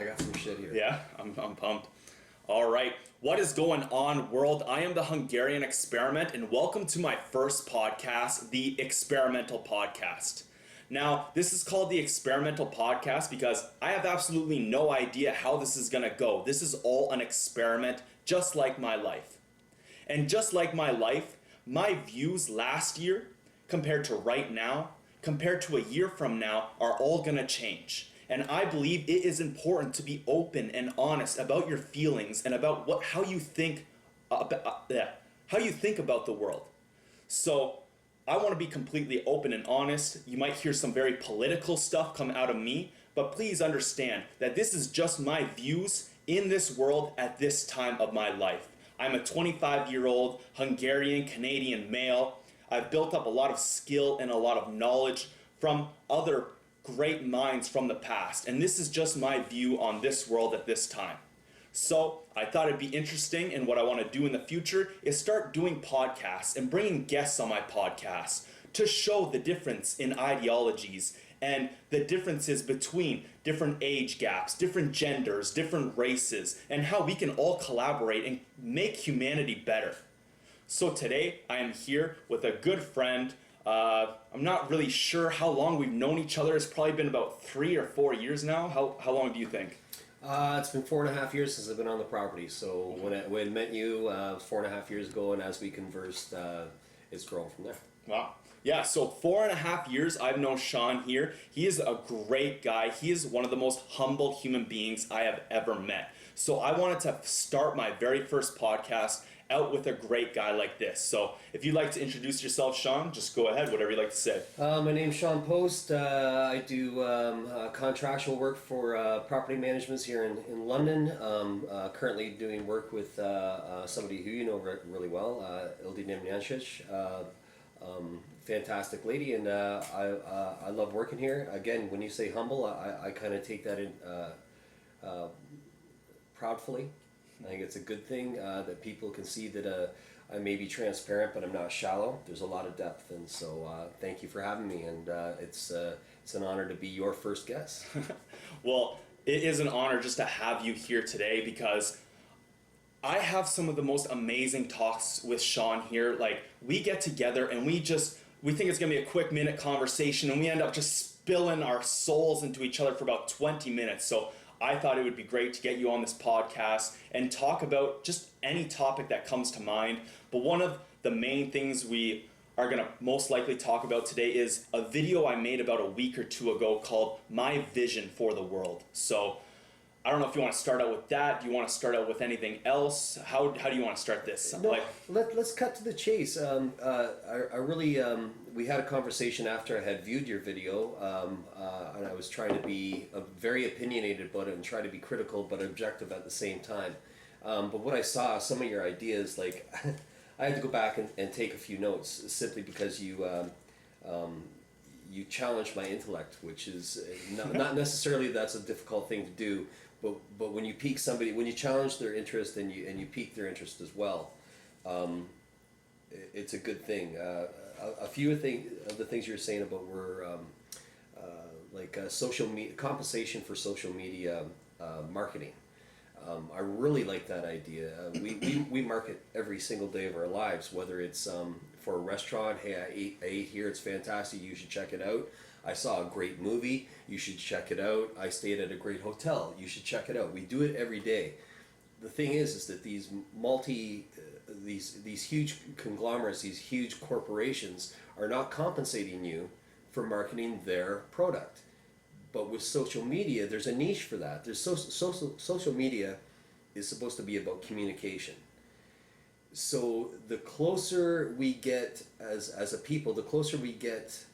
I got some shit here. Yeah, I'm pumped. All right, what is going on, world? I am the Hungarian Experiment, and welcome to my first podcast, the Experimental Podcast. Now, this is called the Experimental Podcast because I have absolutely no idea how this is going to go. This is all an experiment, just like my life. And just like my life, my views last year, compared to right now, compared to a year from now, are all going to change. And I believe it is important to be open and honest about your feelings and about how you think about the world. So I want to be completely open and honest. You might hear some very political stuff come out of me, but please understand that this is just my views in this world at this time of my life. I'm a 25-year-old Hungarian Canadian male. I've built up a lot of skill and a lot of knowledge from other great minds from the past, and this is just my view on this world at this time. So I thought it'd be interesting, and what I want to do in the future is start doing podcasts and bringing guests on my podcast to show the difference in ideologies and the differences between different age gaps, different genders, different races, and how we can all collaborate and make humanity better. So today I am here with a good friend. I'm not really sure how long we've known each other. It's probably been about 3 or 4 years now. How long do you think? It's been 4.5 years since I've been on the property. So when I met you 4.5 years ago, and as we conversed, it's grown from there. Wow. Yeah, so 4.5 years I've known Shawn here. He is a great guy. He is one of the most humble human beings I have ever met. So I wanted to start my very first podcast out with a great guy like this. So if you'd like to introduce yourself, Shawn, just go ahead, whatever you'd like to say. My name's Shawn Post. I do contractual work for property managements here in London. Currently doing work with somebody who you know really well, Ildi Nemnyancic. Fantastic lady, and I love working here. Again, when you say humble, I kind of take that in proudfully. I think it's a good thing that people can see that I may be transparent, but I'm not shallow. There's a lot of depth, and so thank you for having me, and it's an honor to be your first guest. Well, it is an honor just to have you here today because I have some of the most amazing talks with Shawn here. Like, we get together and we think it's gonna be a quick minute conversation, and we end up just spilling our souls into each other for about 20 minutes. So I thought it would be great to get you on this podcast and talk about just any topic that comes to mind. But one of the main things we are gonna most likely talk about today is a video I made about a week or two ago called My Vision for the World. So I don't know if you want to start out with that. Do you want to start out with anything else? How do you want to start this? No, let's cut to the chase. I really, we had a conversation after I had viewed your video, and I was trying to be very opinionated about it and try to be critical but objective at the same time. But what I saw, some of your ideas, like I had to go back and take a few notes simply because you challenged my intellect, which is not necessarily that's a difficult thing to do, but when you pique somebody, when you challenge their interest and you pique their interest as well, it's a good thing. A few of the things you were saying about were like social media compensation for social media marketing. I really like that idea. We market every single day of our lives, whether it's for a restaurant. Hey, I ate here, it's fantastic, you should check it out. I saw a great movie, you should check it out. I stayed at a great hotel, you should check it out. We do it every day. The thing is that these these huge conglomerates, these huge corporations are not compensating you for marketing their product. But with social media, there's a niche for that. There's social media is supposed to be about communication. So the closer we get as a people, the closer we get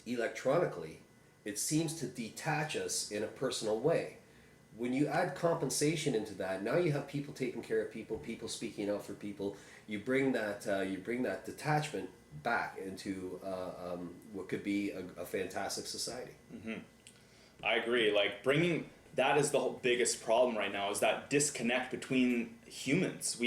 electronically, it seems to detach us in a personal way. When you add compensation into that, now you have people taking care of people, people speaking out for people. You bring that detachment back into what could be a fantastic society. Mm-hmm. I agree. Like, bringing that is the biggest problem right now, is that disconnect between humans.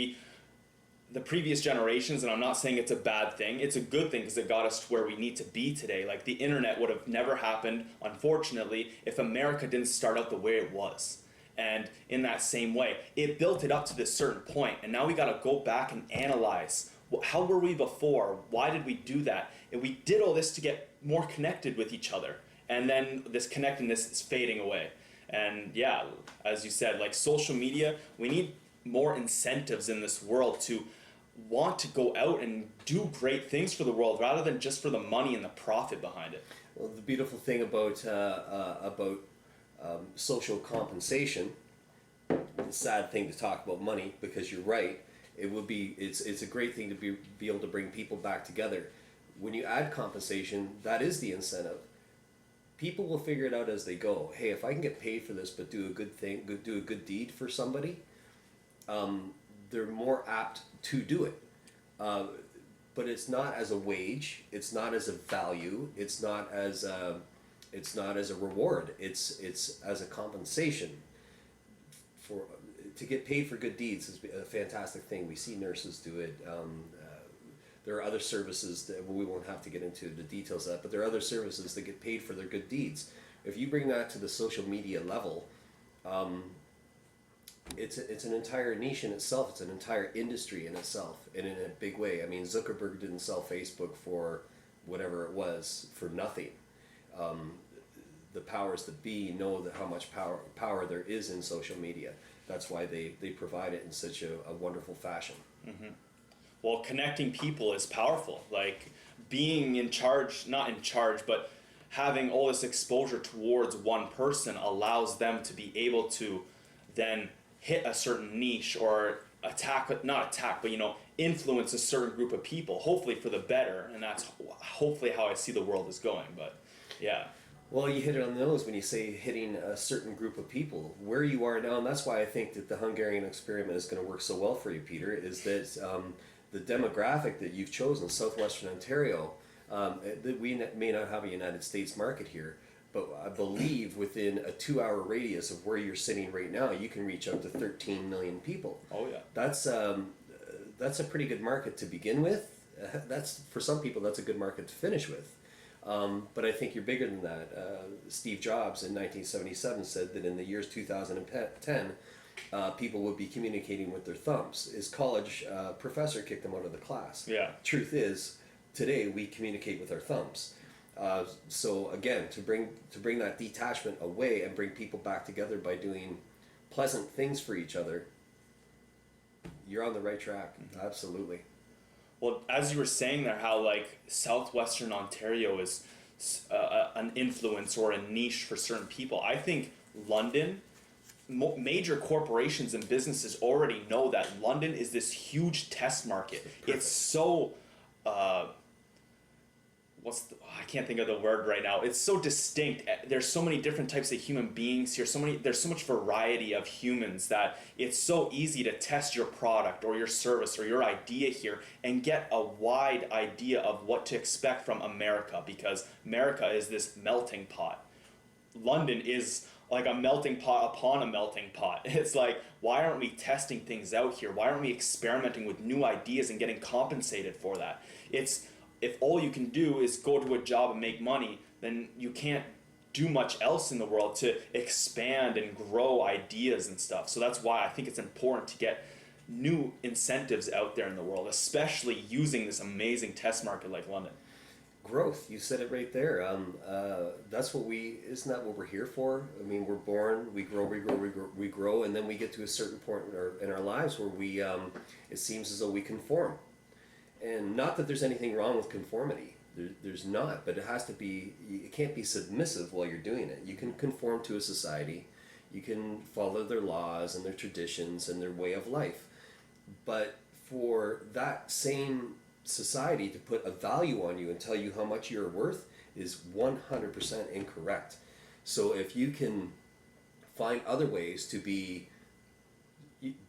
the previous generations, and I'm not saying it's a bad thing, it's a good thing because it got us to where we need to be today. Like the internet would have never happened, unfortunately, if America didn't start out the way it was. And in that same way, it built it up to this certain point, and now we got to go back and analyze how were we before? Why did we do that? And we did all this to get more connected with each other, and then this connectedness is fading away. And yeah, as you said, like social media, we need more incentives in this world to want to go out and do great things for the world rather than just for the money and the profit behind it. Well, the beautiful thing about social compensation, the sad thing to talk about money, because you're right, it's a great thing to be able to bring people back together. When you add compensation, that is the incentive. People will figure it out as they go. Hey, if I can get paid for this but do a good thing, do a good deed for somebody, they're more apt to do it. But it's not as a wage, it's not as a value, it's not as a reward, it's as a compensation. To get paid for good deeds is a fantastic thing. We see nurses do it. There are other services that we won't have to get into the details of that, but there are other services that get paid for their good deeds. If you bring that to the social media level, it's an entire niche in itself. It's an entire industry in itself, and in a big way. I mean, Zuckerberg didn't sell Facebook for whatever it was for nothing. The powers that be know that how much power there is in social media. That's why they provide it in such a wonderful fashion. Mm-hmm. Well, connecting people is powerful. Like being in charge, not in charge, but having all this exposure towards one person allows them to be able to then hit a certain niche or not attack, but influence a certain group of people, hopefully for the better. And that's hopefully how I see the world is going. But yeah. Well, you hit it on the nose when you say hitting a certain group of people. Where you are now, and that's why I think that the Hungarian experiment is going to work so well for you, Peter, is that the demographic that you've chosen, southwestern Ontario, that we may not have a United States market here, but I believe within a 2-hour radius of where you're sitting right now, you can reach up to 13 million people. Oh yeah. That's a pretty good market to begin with. That's, for some people, that's a good market to finish with. But I think you're bigger than that. Steve Jobs in 1977 said that in the years 2010, people would be communicating with their thumbs. His college professor kicked him out of the class. Yeah. Truth is, today we communicate with our thumbs. So again, to bring that detachment away and bring people back together by doing pleasant things for each other, you're on the right track. Mm-hmm. Absolutely. Well, as you were saying there, how like southwestern Ontario is an influence or a niche for certain people. I think London, major corporations and businesses already know that London is this huge test market. Perfect. It's so I can't think of the word right now. It's so distinct. There's so many different types of human beings here. There's so much variety of humans that it's so easy to test your product or your service or your idea here and get a wide idea of what to expect from America, because America is this melting pot. London is like a melting pot upon a melting pot. It's like, why aren't we testing things out here? Why aren't we experimenting with new ideas and getting compensated for that? If all you can do is go to a job and make money, then you can't do much else in the world to expand and grow ideas and stuff. So that's why I think it's important to get new incentives out there in the world, especially using this amazing test market like London. Growth, you said it right there. Isn't that what we're here for? I mean, we're born, we grow, and then we get to a certain point in our lives where it seems as though we conform. And not that there's anything wrong with conformity. There's not, but it has to be, it can't be submissive while you're doing it. You can conform to a society, you can follow their laws and their traditions and their way of life. But for that same society to put a value on you and tell you how much you're worth is 100% incorrect. So if you can find other ways to be,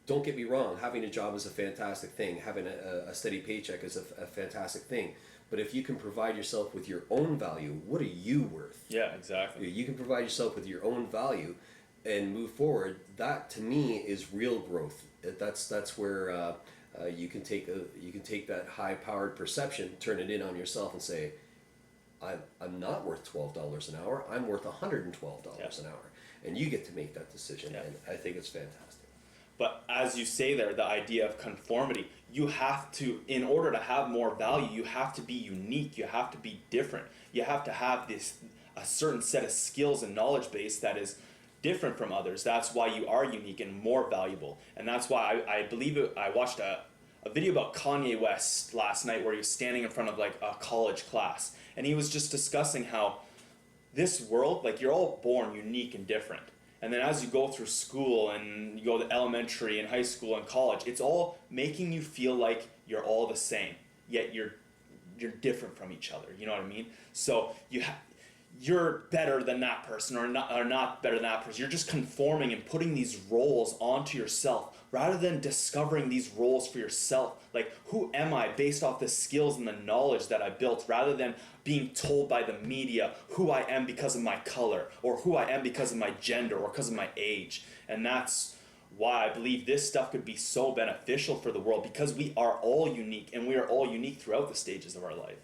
don't get me wrong, having a job is a fantastic thing, having a steady paycheck is a fantastic thing, but if you can provide yourself with your own value, what are you worth? Yeah, exactly. You can provide yourself with your own value and move forward. That to me is real growth. That's where you can take that high-powered perception, turn it in on yourself, and say, I'm not worth $12 an hour. I'm worth $112 an hour, and you get to make that decision. And I think it's fantastic. But as you say there, the idea of conformity, you have to, in order to have more value, you have to be unique. You have to be different. You have to have a certain set of skills and knowledge base that is different from others. That's why you are unique and more valuable. And that's why I believe I watched a video about Kanye West last night where he was standing in front of like a college class. And he was just discussing how this world, like you're all born unique and different. And then as you go through school and you go to elementary and high school and college, it's all making you feel like you're all the same, yet you're different from each other. You know what I mean? So you're better than that person or not better than that person. You're just conforming and putting these roles onto yourself rather than discovering these roles for yourself. Like, who am I based off the skills and the knowledge that I built, rather than being told by the media who I am because of my color or who I am because of my gender or because of my age. And that's why I believe this stuff could be so beneficial for the world, because we are all unique and we are all unique throughout the stages of our life.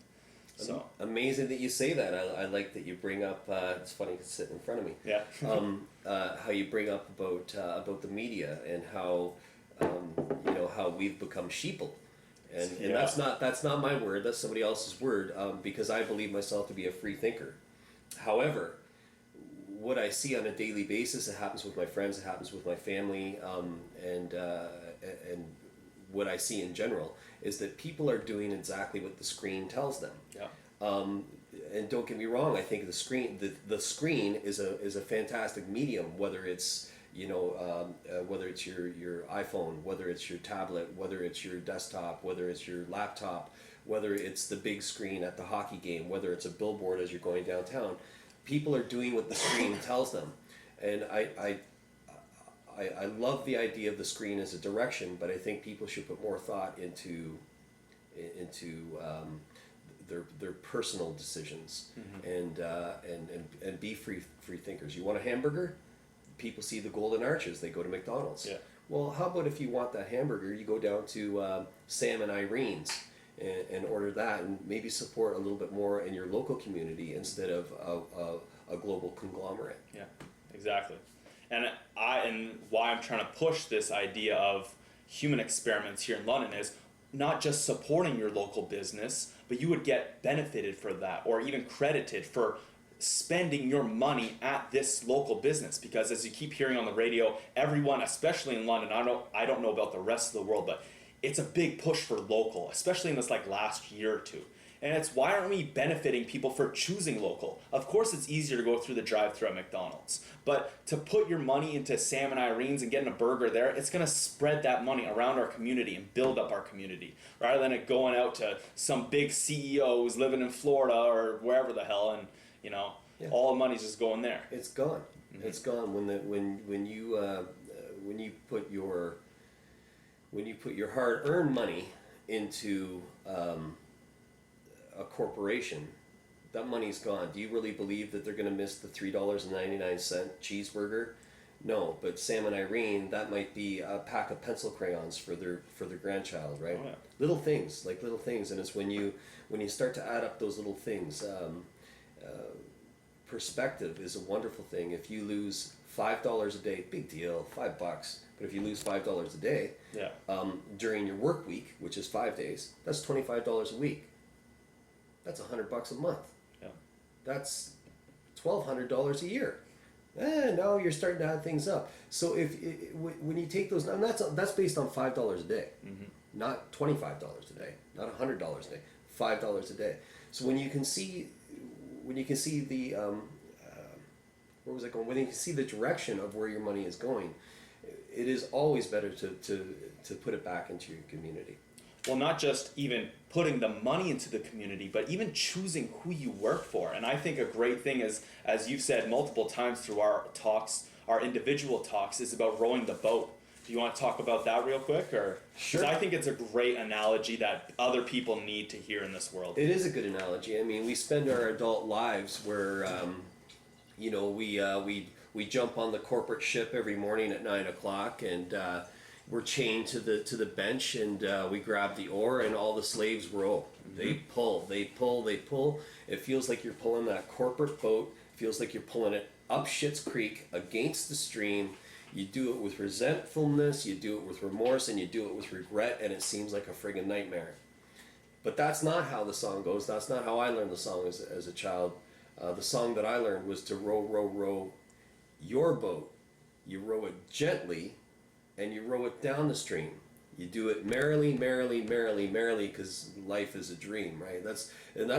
So amazing that you say that. I like that you bring up. It's funny it's sitting in front of me. Yeah. How you bring up about the media and how how we've become sheeple, and that's not my word. That's somebody else's word. Because I believe myself to be a free thinker. However, what I see on a daily basis, it happens with my friends, it happens with my family, and what I see in general is that people are doing exactly what the screen tells them. Yeah. And don't get me wrong, I think the screen is a fantastic medium, whether it's whether it's your iPhone, whether it's your tablet, whether it's your desktop, whether it's your laptop, whether it's the big screen at the hockey game, whether it's a billboard as you're going downtown. People are doing what the screen tells them, and I love the idea of the screen as a direction, but I think people should put more thought into their personal decisions, and be free thinkers. You want a hamburger? People see the golden arches, they go to McDonald's. Yeah. Well, how about if you want that hamburger, you go down to Sam and Irene's and order that, and maybe support a little bit more in your local community instead of a global conglomerate. Yeah, exactly. And why I'm trying to push this idea of human experiments here in London is not just supporting your local business, but you would get benefited for that, or even credited for spending your money at this local business. Because as you keep hearing on the radio, everyone, especially in London, I don't know about the rest of the world, but it's a big push for local, especially in this like last year or two. And it's, why aren't we benefiting people for choosing local? Of course it's easier to go through the drive-thru at McDonald's, but to put your money into Sam and Irene's and getting a burger there, it's going to spread that money around our community and build up our community, rather than it going out to some big CEO who's living in Florida or wherever the hell, and all the money's just going there. It's gone. Mm-hmm. It's gone when you put your hard-earned money into a corporation. That money's gone. Do you really believe that they're going to miss the $3.99 cheeseburger? No, but Sam and Irene, that might be a pack of pencil crayons for their grandchild, right? Oh, yeah. Little things, and it's when you start to add up those little things. Perspective is a wonderful thing. If you lose $5 a day, big deal, $5. But if you lose $5 a day, during your work week, which is 5 days, that's $25 a week. That's $100 a month. Yeah. That's $1,200 a year. Now you're starting to add things up. So when you take those, and that's based on $5 a day, not $25 a day, not $100 a day, $5 a day. So when you can see the where was I going? When you can see the direction of where your money is going, it is always better to put it back into your community. Well, not just even putting the money into the community, but even choosing who you work for. And I think a great thing is, as you've said multiple times through our talks, our individual talks, is about rowing the boat. Do you want to talk about that real quick? Or Sure. 'Cause I think it's a great analogy that other people need to hear in this world. It is a good analogy. I mean, we spend our adult lives where, we jump on the corporate ship every morning at 9 o'clock, and we're chained to the bench, and we grab the oar, and all the slaves row. They pull, they pull, they pull. It feels like you're pulling that corporate boat. It feels like you're pulling it up Schitt's Creek against the stream. You do it with resentfulness, you do it with remorse, and you do it with regret, and it seems like a friggin' nightmare. But that's not how the song goes. That's not how I learned the song as a child. The song that I learned was to row, row, row your boat. You row it gently, and you row it down the stream. You do it merrily, merrily, merrily, merrily, because life is a dream, right? That's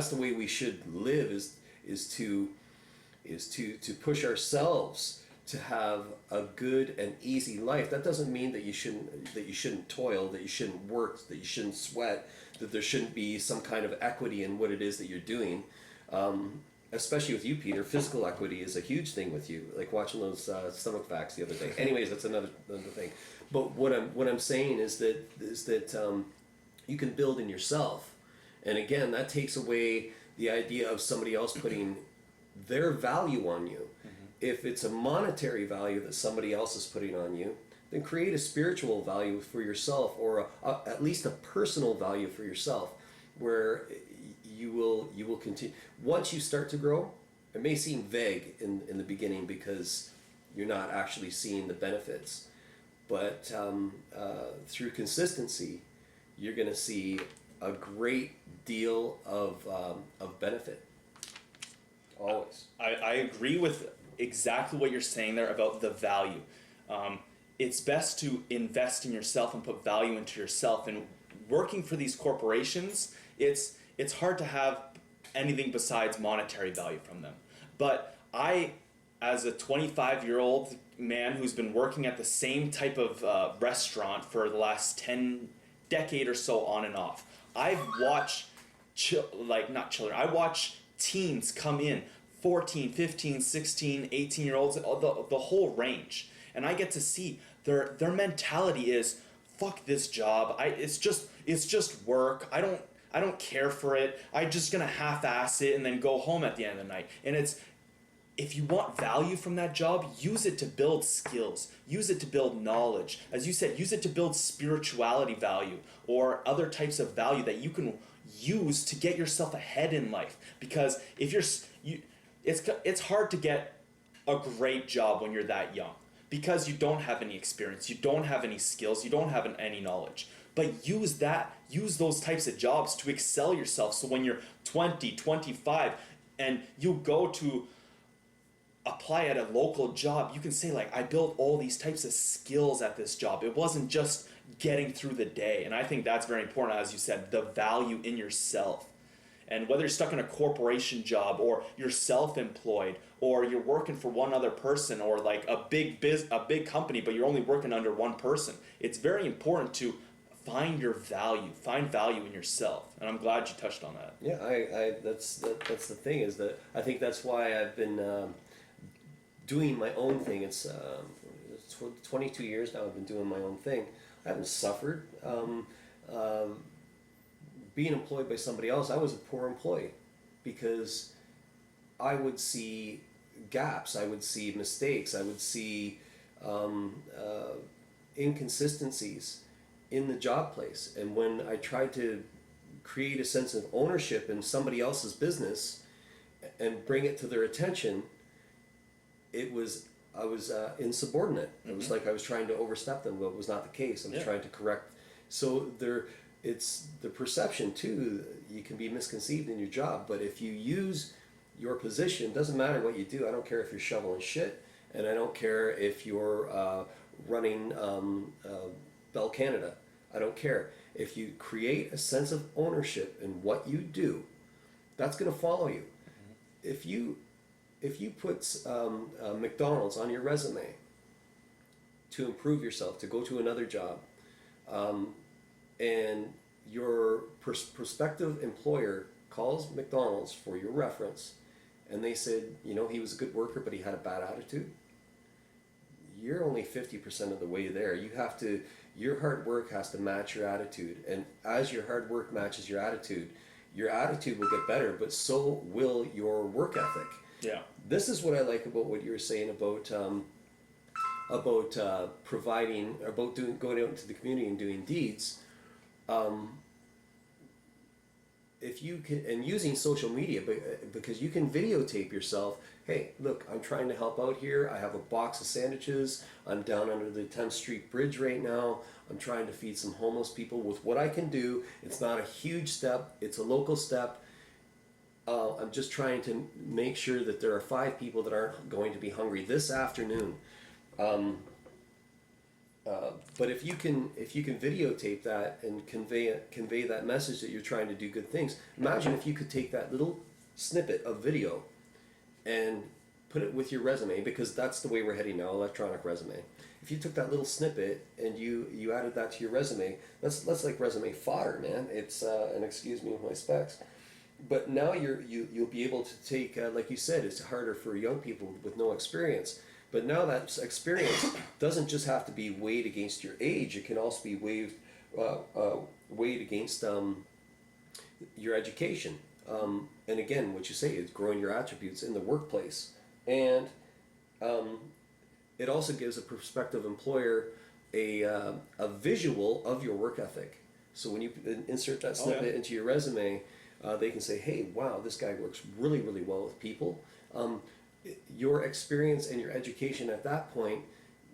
the way we should live, is to push ourselves to have a good and easy life. That doesn't mean that you shouldn't toil, that you shouldn't work, that you shouldn't sweat, that there shouldn't be some kind of equity in what it is that you're doing. Especially with you, Peter, physical equity is a huge thing with you. Like watching those stomach facts the other day. Anyways, that's another thing. But what I'm saying is that you can build in yourself, and again, that takes away the idea of somebody else putting their value on you. If it's a monetary value that somebody else is putting on you, then create a spiritual value for yourself, or at least a personal value for yourself, where you will continue. Once you start to grow, it may seem vague in the beginning because you're not actually seeing the benefits, but through consistency, you're going to see a great deal of benefit. Always. I agree with exactly what you're saying there about the value. It's best to invest in yourself and put value into yourself. And working for these corporations, it's hard to have anything besides monetary value from them. But I, as a 25-year-old man who's been working at the same type of restaurant for the last 10 decade or so on and off, I've watched I watch teens come in, 14, 15, 16, 18-year-olds, the whole range. And I get to see their mentality is, fuck this job. It's just work. I don't care for it. I'm just gonna half-ass it and then go home at the end of the night. And if you want value from that job, use it to build skills. Use it to build knowledge. As you said, use it to build spirituality value or other types of value that you can use to get yourself ahead in life. Because if it's hard to get a great job when you're that young, because you don't have any experience, you don't have any skills, you don't have any knowledge. But use those types of jobs to excel yourself. So when you're 20, 25, and you go to apply at a local job, you can say, like, I built all these types of skills at this job. It wasn't just getting through the day. And I think that's very important, as you said, the value in yourself. And whether you're stuck in a corporation job, or you're self-employed, or you're working for one other person, or like a big company, but you're only working under one person, it's very important to find value in yourself. And I'm glad you touched on that. Yeah, that's the thing, is that I think that's why I've been doing my own thing. It's 22 years now I've been doing my own thing. I haven't suffered. Being employed by somebody else, I was a poor employee because I would see gaps, I would see mistakes, I would see inconsistencies in the job place. And when I tried to create a sense of ownership in somebody else's business and bring it to their attention, I was insubordinate. It was like I was trying to overstep them, but it was not the case. I was trying to correct. So it's the perception too. You can be misconceived in your job, but if you use your position, doesn't matter what you do. I don't care if you're shoveling shit, and I don't care if you're running Bell Canada. I don't care. If you create a sense of ownership in what you do, that's going to follow you. If you put McDonald's on your resume to improve yourself, to go to another job, and your prospective employer calls McDonald's for your reference, and they said, he was a good worker, but he had a bad attitude, you're only 50% of the way there. Your hard work has to match your attitude, and as your hard work matches your attitude will get better, but so will your work ethic. Yeah. This is what I like about what you were saying about about providing, about going out into the community and doing deeds. If you can, and using social media, because you can videotape yourself. Hey, look, I'm trying to help out here. I have a box of sandwiches. I'm down under the 10th Street Bridge right now. I'm trying to feed some homeless people with what I can do. It's not a huge step. It's a local step. I'm just trying to make sure that there are 5 people that aren't going to be hungry this afternoon. But if you can videotape that and convey that message that you're trying to do good things. Imagine if you could take that little snippet of video and put it with your resume, because that's the way we're heading now, electronic resume. If you took that little snippet and you added that to your resume, that's like resume fodder, man. It's and excuse me with my specs. But now you'll be able to take, like you said, it's harder for young people with no experience. But now that experience doesn't just have to be weighed against your age. It can also be weighed against your education. And again, what you say is growing your attributes in the workplace. And it also gives a prospective employer a visual of your work ethic. So when you insert that snippet into your resume, they can say, hey, wow, this guy works really, really well with people. Your experience and your education at that point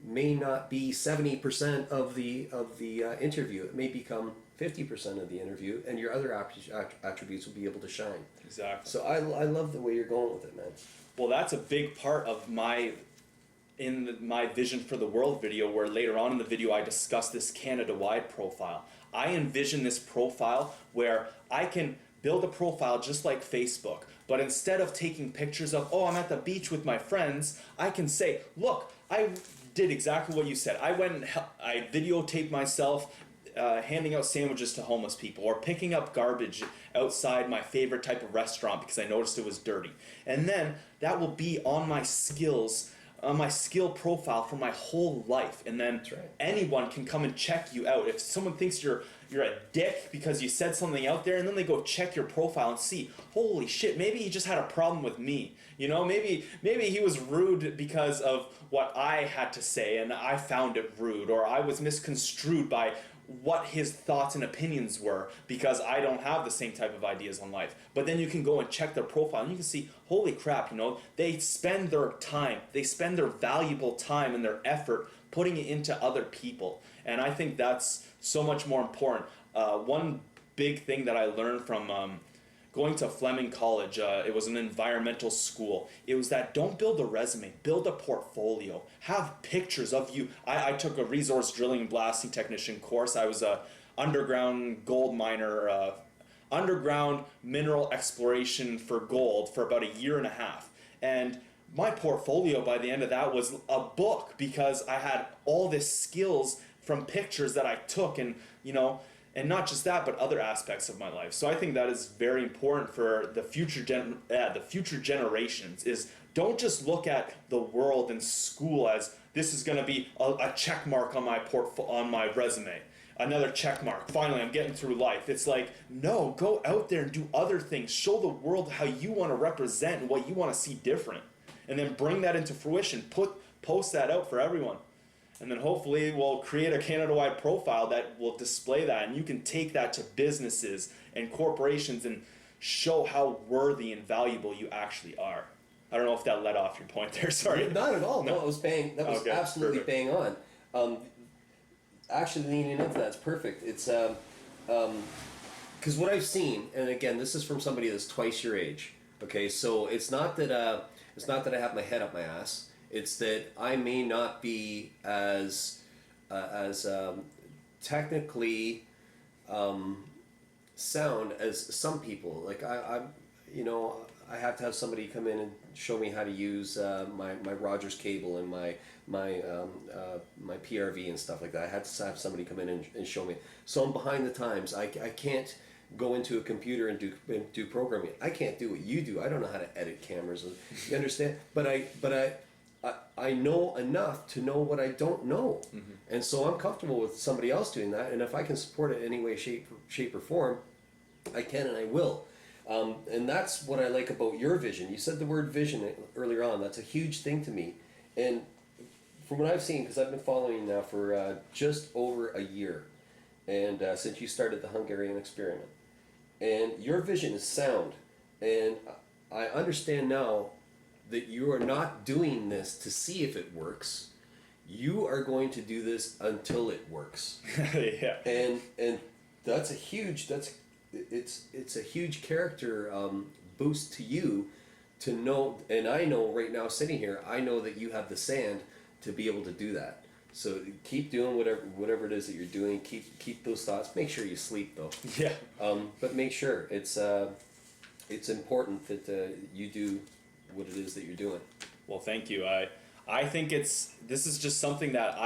may not be 70% of the interview. It may become 50% of the interview, and your other attributes will be able to shine. Exactly. So I love the way you're going with it, man. Well, that's a big part of my vision for the world video, where later on in the video I discuss this Canada-wide profile. I envision this profile where I can build a profile just like Facebook, but instead of taking pictures of, oh, I'm at the beach with my friends, I can say, look, I did exactly what you said. I went and I videotaped myself handing out sandwiches to homeless people, or picking up garbage outside my favorite type of restaurant because I noticed it was dirty. And then that will be on my skills, my skill profile for my whole life. And then anyone can come and check you out. If someone thinks you're a dick because you said something out there, and then they go check your profile and see, holy shit, maybe he just had a problem with me. You know, maybe he was rude because of what I had to say and I found it rude, or I was misconstrued by what his thoughts and opinions were because I don't have the same type of ideas on life. But then you can go and check their profile and you can see, holy crap, you know, they spend their time, they spend their valuable time and their effort putting it into other people. And I think that's so much more important. One big thing that I learned from going to Fleming College, it was an environmental school. It was that don't build a resume, build a portfolio. Have pictures of you. I took a resource drilling and blasting technician course. I was a underground gold miner, underground mineral exploration for gold for about 1.5 years. And my portfolio by the end of that was a book, because I had all this skills from pictures that I took, and you know, and not just that, but other aspects of my life. So I think that is very important for the future generations. Is don't just look at the world and school as this is going to be a check mark on my on my resume. Another check mark. Finally, I'm getting through life. It's like, no, go out there and do other things. Show the world how you want to represent and what you want to see different. And then bring that into fruition. Post that out for everyone. And then hopefully we'll create a Canada-wide profile that will display that. And you can take that to businesses and corporations and show how worthy and valuable you actually are. I don't know if that led off your point there. Sorry. Not at all. No, it was bang. That was absolutely perfect. Bang on. Actually leaning into that's perfect. It's because what I've seen, and again, this is from somebody that's twice your age. Okay, so it's not that I have my head up my ass. It's that I may not be as technically sound as some people. Like I have to have somebody come in and show me how to use my Rogers cable and my PRV and stuff like that. I had to have somebody come in and show me. So I'm behind the times. I can't go into a computer and do programming. I can't do what you do. I don't know how to edit cameras. You understand? But I know enough to know what I don't know. Mm-hmm. And so I'm comfortable with somebody else doing that. And if I can support it in any way, shape or form, I can and I will. And that's what I like about your vision. You said the word vision earlier on. That's a huge thing to me. And from what I've seen, because I've been following you now for just over a year, and since you started the Hungarian Experiment, and your vision is sound, and I understand now that you are not doing this to see if it works. You are going to do this until it works. Yeah. And that's a huge it's a huge character boost to you to know. And I know right now sitting here, I know that you have the sand to be able to do that. So keep doing whatever it is that you're doing. Keep those thoughts. Make sure you sleep though. Yeah. But make sure it's important that you do what it is that you're doing. Well, thank you. I think this is just something that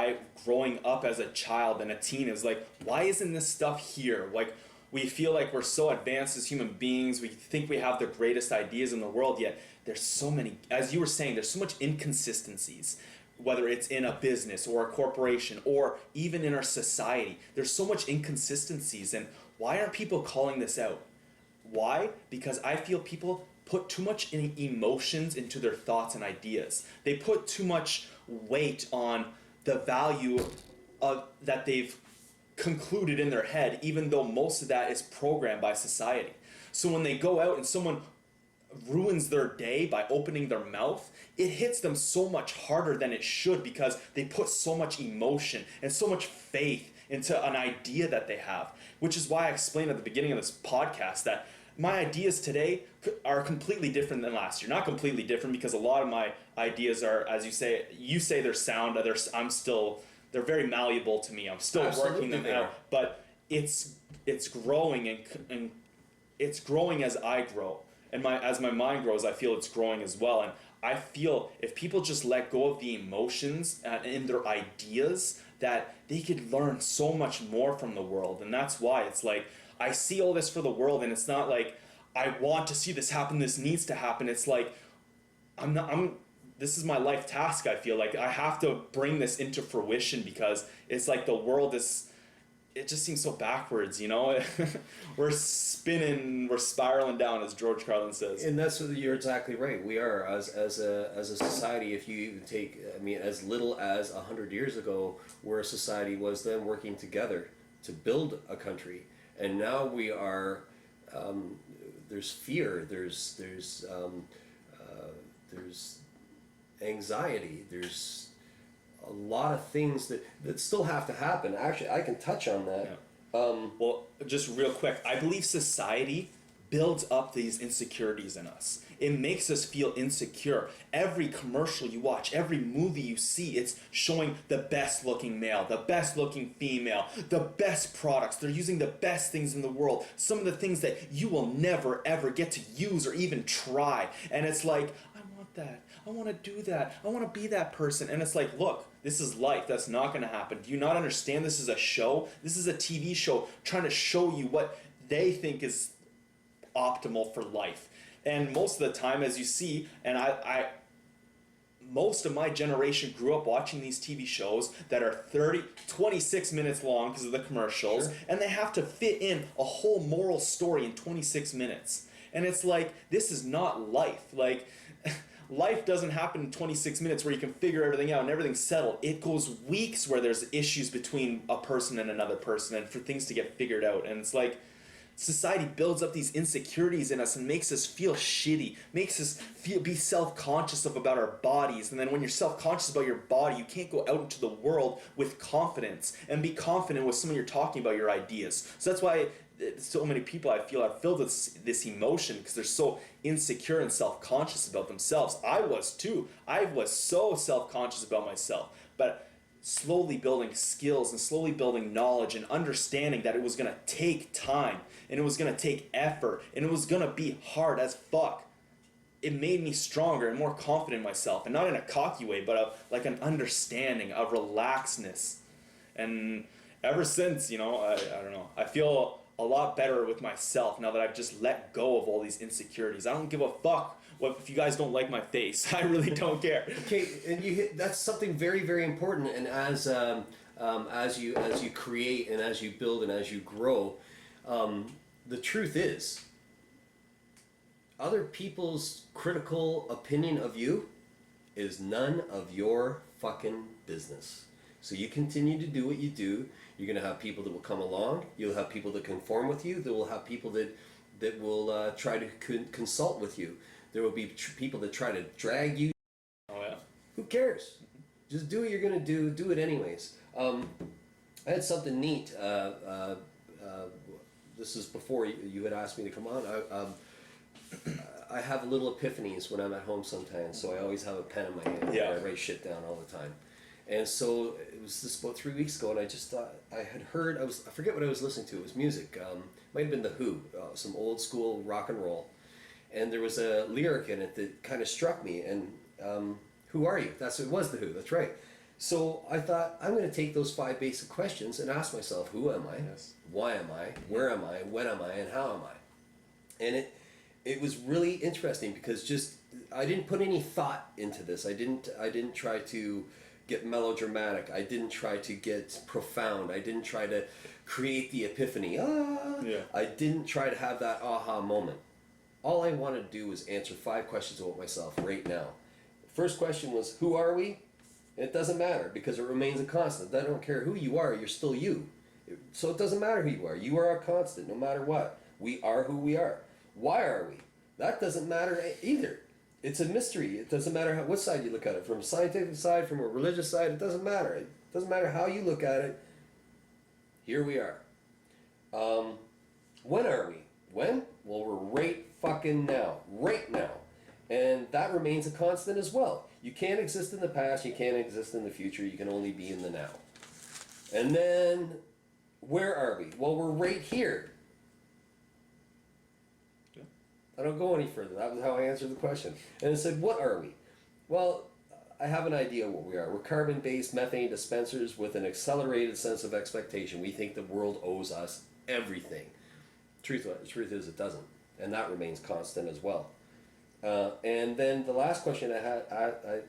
growing up as a child and a teen, is like, why isn't this stuff here? Like, we feel like we're so advanced as human beings. We think we have the greatest ideas in the world, yet there's so many, as you were saying, there's so much inconsistencies, whether it's in a business or a corporation or even in our society. There's so much inconsistencies, and why aren't people calling this out? Why? Because I feel people put too much emotions into their thoughts and ideas. They put too much weight on the value that they've concluded in their head, even though most of that is programmed by society. So when they go out and someone ruins their day by opening their mouth, it hits them so much harder than it should, because they put so much emotion and so much faith into an idea that they have. Which is why I explained at the beginning of this podcast that my ideas today are completely different than last year. Not completely different, because a lot of my ideas are, as you say they're sound. They're very malleable to me. I'm still Absolutely working them out, but it's growing and it's growing as I grow, and as my mind grows, I feel it's growing as well. And I feel if people just let go of the emotions in their ideas, that they could learn so much more from the world. And that's why it's like, I see all this for the world, and it's not like I want to see this happen, this needs to happen. It's like this is my life task. I feel like I have to bring this into fruition, because it's like the world it just seems so backwards, you know? We're spinning, we're spiraling down, as George Carlin says. And you're exactly right. We are, as a society, if you take, I mean, as little as 100 years ago, where a society was then working together to build a country. And now we are, there's fear, there's anxiety, there's a lot of things that still have to happen. Actually, I can touch on that. Yeah. Well, just real quick, I believe society builds up these insecurities in us. It makes us feel insecure. Every commercial you watch, every movie you see, it's showing the best looking male, the best looking female, the best products. They're using the best things in the world. Some of the things that you will never ever get to use or even try. And it's like, I want that. I want to do that. I want to be that person. And it's like, look, this is life. That's not going to happen. Do you not understand? This is a show. This is a TV show trying to show you what they think is optimal for life. And most of the time, as you see, and most of my generation grew up watching these TV shows that are 26 minutes long because of the commercials, Sure. And they have to fit in a whole moral story in 26 minutes. And it's like, this is not life. Like, life doesn't happen in 26 minutes where you can figure everything out and everything's settled. It goes weeks where there's issues between a person and another person, and for things to get figured out. And it's like, society builds up these insecurities in us and makes us feel shitty, makes us be self-conscious about our bodies. And then when you're self-conscious about your body, you can't go out into the world with confidence and be confident with someone you're talking about your ideas. So that's why so many people, I feel, are filled with this emotion, because they're so insecure and self-conscious about themselves. I was too. I was so self-conscious about myself. But slowly building skills and slowly building knowledge and understanding that it was going to take time and it was going to take effort and it was going to be hard as fuck, it made me stronger and more confident in myself. And not in a cocky way, but like an understanding, a relaxedness. And ever since, I don't know, I feel a lot better with myself now that I've just let go of all these insecurities. I don't give a fuck if you guys don't like my face. I really don't care. Okay, and that's something very, very important. And as you create and as you build and as you grow, the truth is, other people's critical opinion of you is none of your fucking business. So you continue to do what you do. You're going to have people that will come along. You'll have people that conform with you. There will have people that will try to consult with you. There will be people that try to drag you. Oh yeah. Who cares? Just do what you're going to do. Do it anyways. I had something neat. This is before you had asked me to come on. I have little epiphanies when I'm at home sometimes, so I always have a pen in my hand. Yeah. And I write shit down all the time. And so it was this about 3 weeks ago, and I just thought I had heard. I forget what I was listening to. It was music. Might have been the Who, some old school rock and roll. And there was a lyric in it that kind of struck me. And who are you? It was the Who. That's right. So I thought I'm going to take those 5 basic questions and ask myself, who am I? Yes. Why am I? Where am I? When am I? And how am I? And it was really interesting because just I didn't put any thought into this. I didn't try to get melodramatic. I didn't try to get profound. I didn't try to create the epiphany. Yeah. I didn't try to have that aha moment. All I wanted to do was answer 5 questions about myself right now. First question was, who are we? It doesn't matter because it remains a constant. I don't care who you are, you're still you. So it doesn't matter who you are. You are a constant no matter what. We are who we are. Why are we? That doesn't matter either. It's a mystery. It doesn't matter what side you look at it. From a scientific side, from a religious side, it doesn't matter. It doesn't matter how you look at it. Here we are. When are we? When? Well, we're right fucking now. Right now. And that remains a constant as well. You can't exist in the past. You can't exist in the future. You can only be in the now. And then, where are we? Well, we're right here. I don't go any further. That was how I answered the question. And it said, what are we? Well, I have an idea what we are. We're carbon-based methane dispensers with an accelerated sense of expectation. We think the world owes us everything. Truth is it doesn't. And that remains constant as well. And then the last question I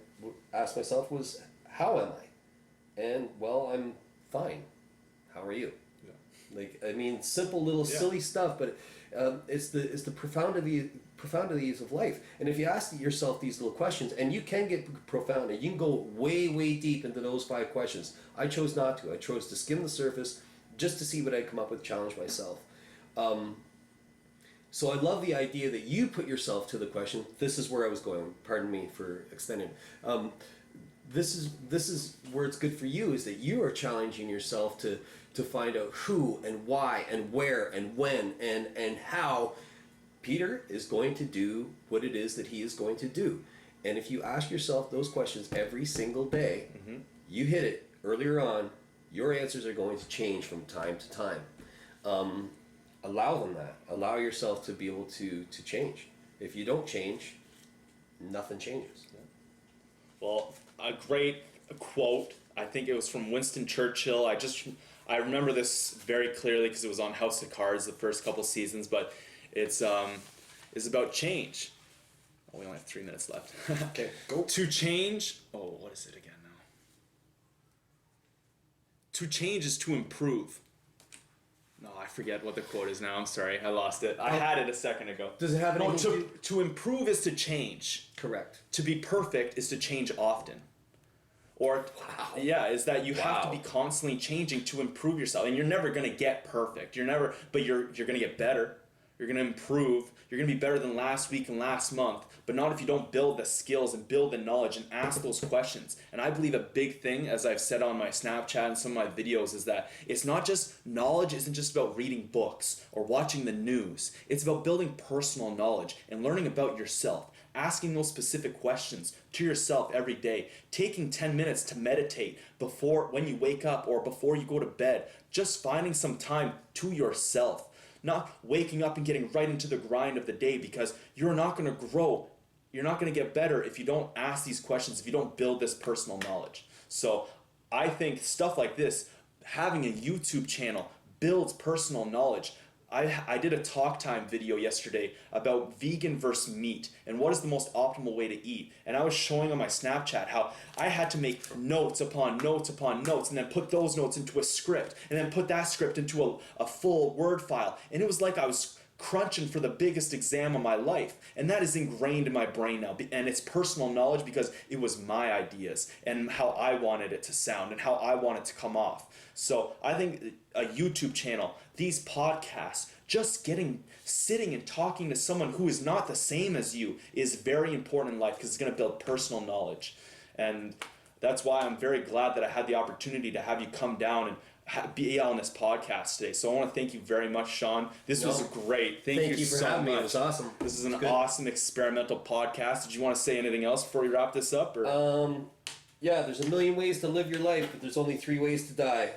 asked myself was, how am I? And, well, I'm fine. How are you? Yeah. Like, I mean, simple little silly stuff, but it's the profundities of life. And if you ask yourself these little questions, and you can get profound, and you can go way, way deep into those 5 questions. I chose not to. I chose to skim the surface just to see what I'd come up with, challenge myself. So I love the idea that you put yourself to the question. This is where I was going. Pardon me for extending. This is where it's good for you, is that you are challenging yourself to find out who and why and where and when and how Peter is going to do what it is that he is going to do. And if you ask yourself those questions every single day, you hit it earlier on, your answers are going to change from time to time. Allow them that. Allow yourself to be able to change. If you don't change, nothing changes. Well, a great quote. I think it was from Winston Churchill. I remember this very clearly because it was on House of Cards the first couple seasons, but it's about change. Oh, we only have 3 minutes left. Okay, go. To change. Oh, what is it again now? To change is to improve. No, I forget what the quote is now. I'm sorry, I lost it. I had it a second ago. Does it have anything to improve is to change. Correct. To be perfect is to change often. Or, is that you have to be constantly changing to improve yourself. And you're never going to get perfect. You're going to get better. You're going to improve. You're going to be better than last week and last month. But not if you don't build the skills and build the knowledge and ask those questions. And I believe a big thing, as I've said on my Snapchat and some of my videos, is that it's not just, knowledge isn't just about reading books or watching the news. It's about building personal knowledge and learning about yourself. Asking those specific questions to yourself every day, taking 10 minutes to meditate when you wake up or before you go to bed, just finding some time to yourself, not waking up and getting right into the grind of the day, because you're not going to grow, you're not going to get better if you don't ask these questions, if you don't build this personal knowledge. So I think stuff like this, having a YouTube channel, builds personal knowledge. I did a talk time video yesterday about vegan versus meat and what is the most optimal way to eat. And I was showing on my Snapchat how I had to make notes upon notes upon notes and then put those notes into a script and then put that script into a full Word file. And it was like I was crunching for the biggest exam of my life. And that is ingrained in my brain now. And it's personal knowledge because it was my ideas and how I wanted it to sound and how I want it to come off. So I think a YouTube channel, these podcasts, just sitting and talking to someone who is not the same as you is very important in life because it's going to build personal knowledge. And that's why I'm very glad that I had the opportunity to have you come down and be on this podcast today. So I want to thank you very much, Shawn. This was great. Thank you for so having much. me. It was awesome. This is an awesome experimental podcast. Did you want to say anything else before we wrap this up? Or? Yeah, there's a million ways to live your life, but there's only 3 ways to die.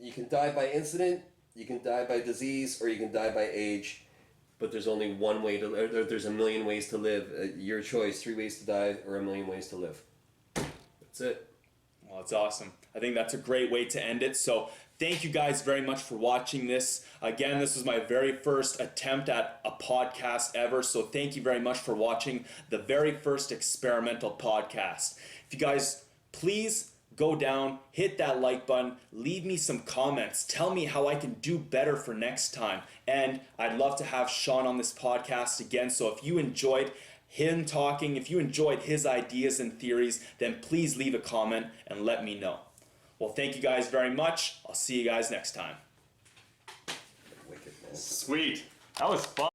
You can die by incident, you can die by disease, or you can die by age. But there's only one way to live. There's a million ways to live. Your choice: 3 ways to die, or a million ways to live. That's it. Well, it's awesome. I think that's a great way to end it. So thank you guys very much for watching this. Again, this was my very first attempt at a podcast ever. So thank you very much for watching the very first experimental podcast. If you guys please go down, hit that like button, leave me some comments, tell me how I can do better for next time. And I'd love to have Shawn on this podcast again. So if you enjoyed him talking, if you enjoyed his ideas and theories, then please leave a comment and let me know. Well, thank you guys very much. I'll see you guys next time. Wicked, man. Sweet. That was fun.